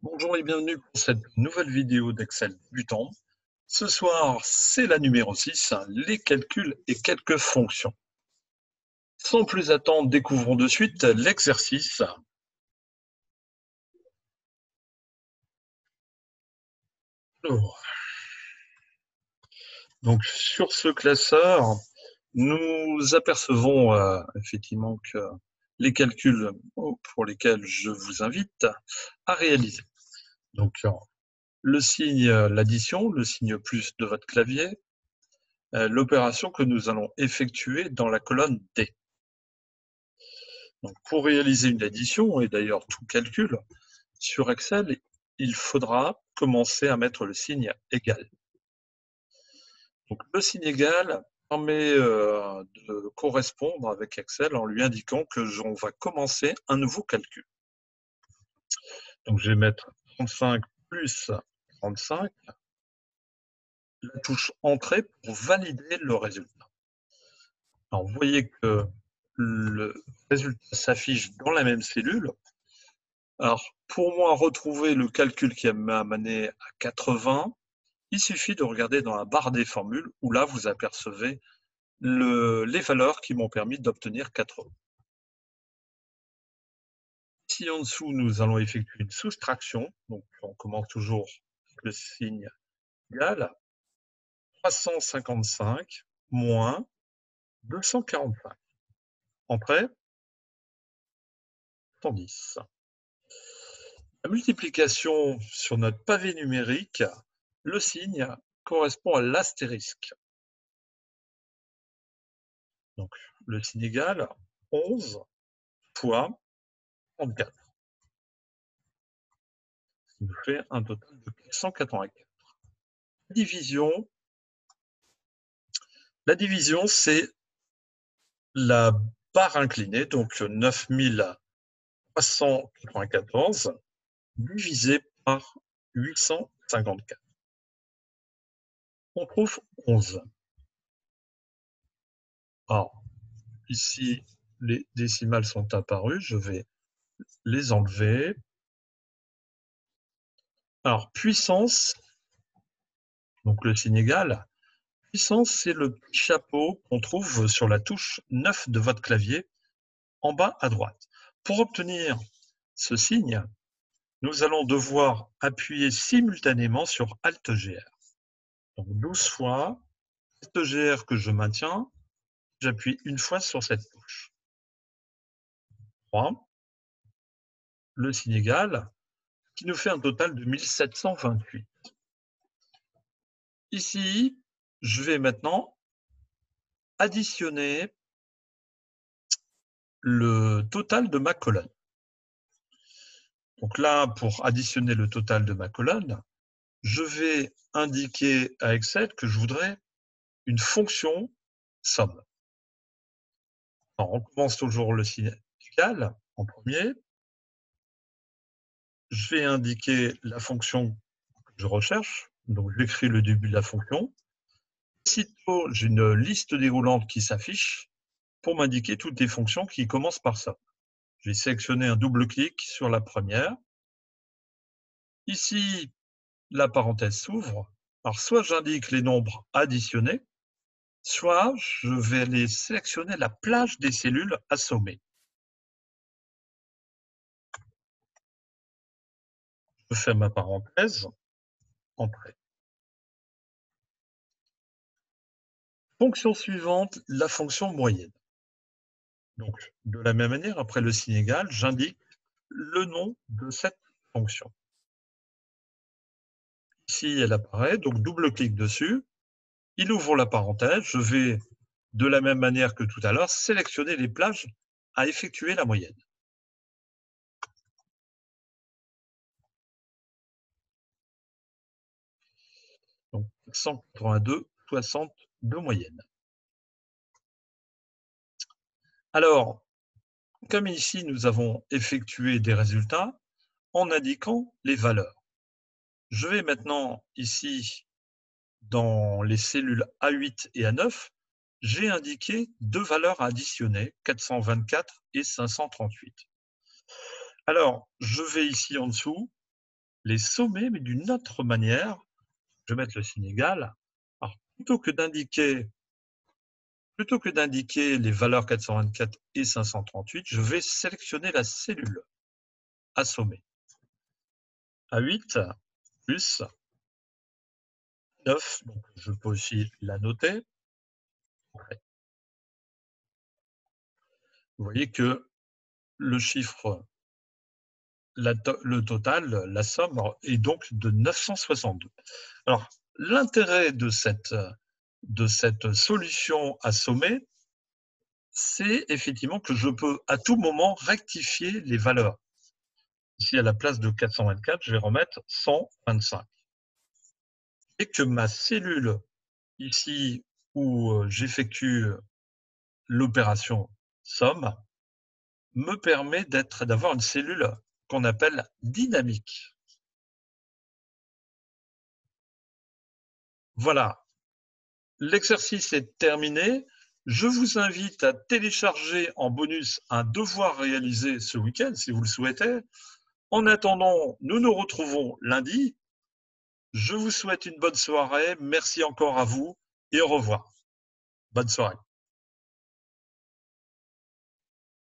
Bonjour et bienvenue pour cette nouvelle vidéo d'Excel débutant. Ce soir, c'est la numéro 6, les calculs et quelques fonctions. Sans plus attendre, découvrons de suite l'exercice. Alors, donc, sur ce classeur, nous apercevons effectivement que les calculs pour lesquels je vous invite à réaliser. Donc, le signe, l'addition, le signe plus de votre clavier, l'opération que nous allons effectuer dans la colonne D. Donc, pour réaliser une addition, et d'ailleurs tout calcul, sur Excel, il faudra commencer à mettre le signe égal. Donc, le signe égal permet de correspondre avec Excel en lui indiquant que l'on va commencer un nouveau calcul. Donc, je vais mettre 35 plus 35, la touche Entrée pour valider le résultat. Alors, vous voyez que le résultat s'affiche dans la même cellule. Alors, pour moi, retrouver le calcul qui m'a amené à 80, il suffit de regarder dans la barre des formules où là, vous apercevez les valeurs qui m'ont permis d'obtenir 80. Ici en dessous, nous allons effectuer une soustraction. Donc, on commence toujours avec le signe égal. 355 moins 245. Entrée, 110. La multiplication sur notre pavé numérique, le signe correspond à l'astérisque. Donc, le signe égal, 11 fois 34. Ce qui nous fait un total de 484. La division, c'est la barre inclinée, donc 9394 divisé par 854. On trouve 11. Alors, ici, les décimales sont apparues, je vais les enlever. Alors, puissance, donc le signe égal, puissance, c'est le petit chapeau qu'on trouve sur la touche 9 de votre clavier, en bas à droite. Pour obtenir ce signe, nous allons devoir appuyer simultanément sur Alt-GR. Donc 12 fois, Alt-GR que je maintiens, j'appuie une fois sur cette touche. 3, le signe égal, qui nous fait un total de 1728. Ici, je vais maintenant additionner le total de ma colonne. Donc là, pour additionner le total de ma colonne, je vais indiquer à Excel que je voudrais une fonction somme. Alors, on commence toujours le signe égal en premier. Je vais indiquer la fonction que je recherche. Donc, j'écris le début de la fonction. Aussitôt, j'ai une liste déroulante qui s'affiche pour m'indiquer toutes les fonctions qui commencent par somme. Je vais sélectionner un double-clic sur la première. Ici, la parenthèse s'ouvre. Alors, soit j'indique les nombres additionnés, soit je vais aller sélectionner la plage des cellules à sommer. Je fais ma parenthèse, entrée. Fonction suivante, la fonction moyenne. Donc, de la même manière, après le signe égal, j'indique le nom de cette fonction. Ici, elle apparaît, donc double-clic dessus. Il ouvre la parenthèse. Je vais, de la même manière que tout à l'heure, sélectionner les plages à effectuer la moyenne. Donc, 182,60 de moyenne. Alors, comme ici, nous avons effectué des résultats en indiquant les valeurs. Je vais maintenant, ici, dans les cellules A8 et A9, j'ai indiqué deux valeurs à additionner, 424 et 538. Alors, je vais ici en dessous, les sommets, mais d'une autre manière. Je vais mettre le signe égal. Alors, plutôt que d'indiquer les valeurs 424 et 538, je vais sélectionner la cellule assommer. A8 plus 9, donc je peux aussi la noter. Vous voyez que le chiffre, le total, la somme est donc de 962. Alors, l'intérêt de cette solution assommée, c'est effectivement que je peux à tout moment rectifier les valeurs. Ici, à la place de 424, je vais remettre 125. Et que ma cellule, ici où j'effectue l'opération somme, me permet d'avoir une cellule qu'on appelle dynamique. Voilà, l'exercice est terminé. Je vous invite à télécharger en bonus un devoir réalisé ce week-end, si vous le souhaitez. En attendant, nous nous retrouvons lundi. Je vous souhaite une bonne soirée. Merci encore à vous et au revoir. Bonne soirée.